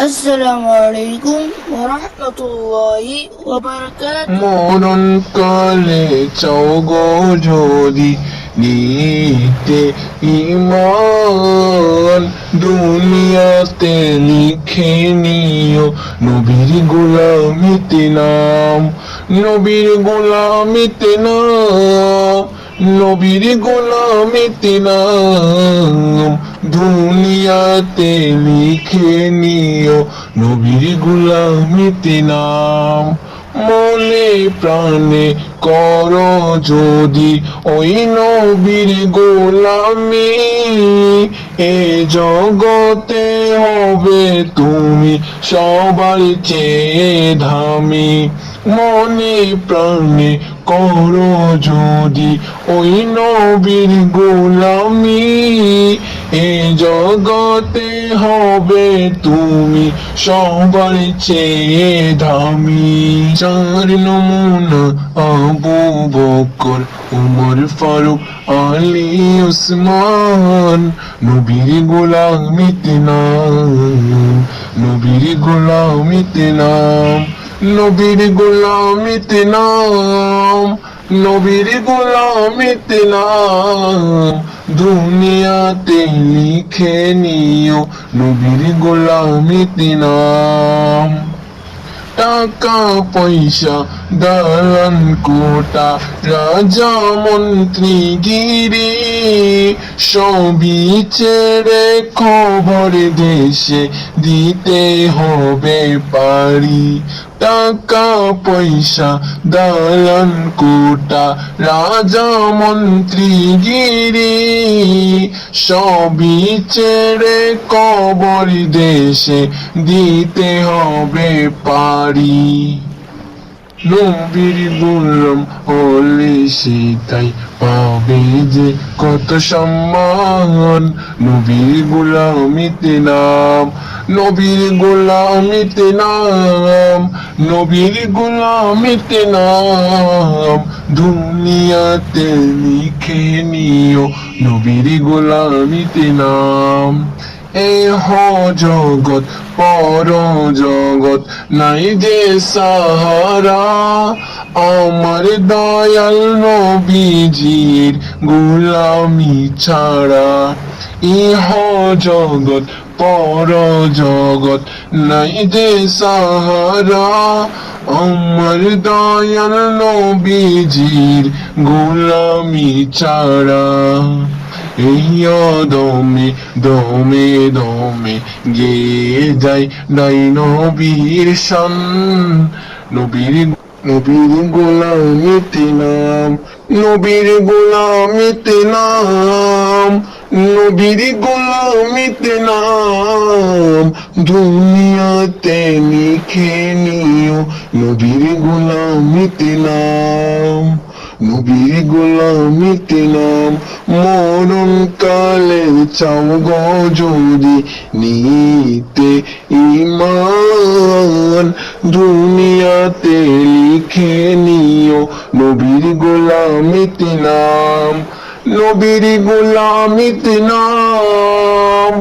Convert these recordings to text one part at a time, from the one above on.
আসসালামু আলাইকুম ওয়া রাহমাতুল্লাহি ওয়া বারাকাতুহু। মরণ কালে চাও গো যদি নিতে ইমান, দুনিয়াতে লিখে নিও নবীর গোলামিতে নাম, নবীর গোলামিতে নাম, নবীর গোলামিতে নাম, দুনিয়াতে লিখে নিও নবীর গোলামিতে নাম। মনে প্রাণে কর যদি ওই নবীর গোলামি, এ জগতে হবে তুমি সবার চেয়ে দামি। মনে প্রাণে কর যদি ওই নবীর গোলামি, এ জগতে হবে তুমি সবার চেয়ে দামি। চার নমুনা আবু বকর, উমর, ফারুক, আলী, উসমান, নবীর গোলামিতে নাম, নবীর গোলামিতে নাম, নবীর গোলামিতে নাম, নবীর গোলামিতে নাম, দুনিয়াতে লিখে নিও নবীর গোলামিতে নাম। টাকা পয়সা দালান কোটা, রাজা মন্ত্রী গিরি, সবই ছেড়ে খবর দেশে দিতে হবে পারি। টাকা পয়সা দালান কোটা, রাজা মন্ত্রী গিরি, সবই ছেড়ে কবর দেশে দিতে হবে পারি। নবীর গোলাম হলে সেটাই পাবে যে কত সম্মান, নবীর গোলামিতে নাম, নবীর গোলামিতে নাম, নবীর গোলামিতে নাম, দুনিয়াতে লিখে নিও নবীর গোলামিতে নাম। এই জগৎ পর জগৎ নাই যে সাহারা, আমার দয়াল নবীজির গোলামি ছাড়া। ইহ জগৎ পর জগৎ নাই যে সাহারা, আমার দয়াল নবীজির গোলামি ছাড়া। এই দমে দমে দমে গেয়ে যাই নাই নবীর শান, নবীর নবীর গোলামিতে নাম, নবীর গোলামিতে নাম, নবীর গোলামিতে নাম, দুনিয়াতে লিখে নিও নবীর গোলামিতে নাম, নবীর গোলামিতে নাম। মরণ কালে চাও গো যদি নিতে ইমান, দুনিয়াতে লিখে নিও নবীর গোলামিতে নাম, নবীর গোলামিতে নাম,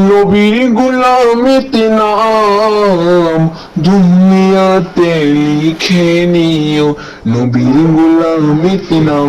নবীর গোলামিতে নাম, দুনিয়াতে লিখে নিও নবীর গোলামিতে নাম।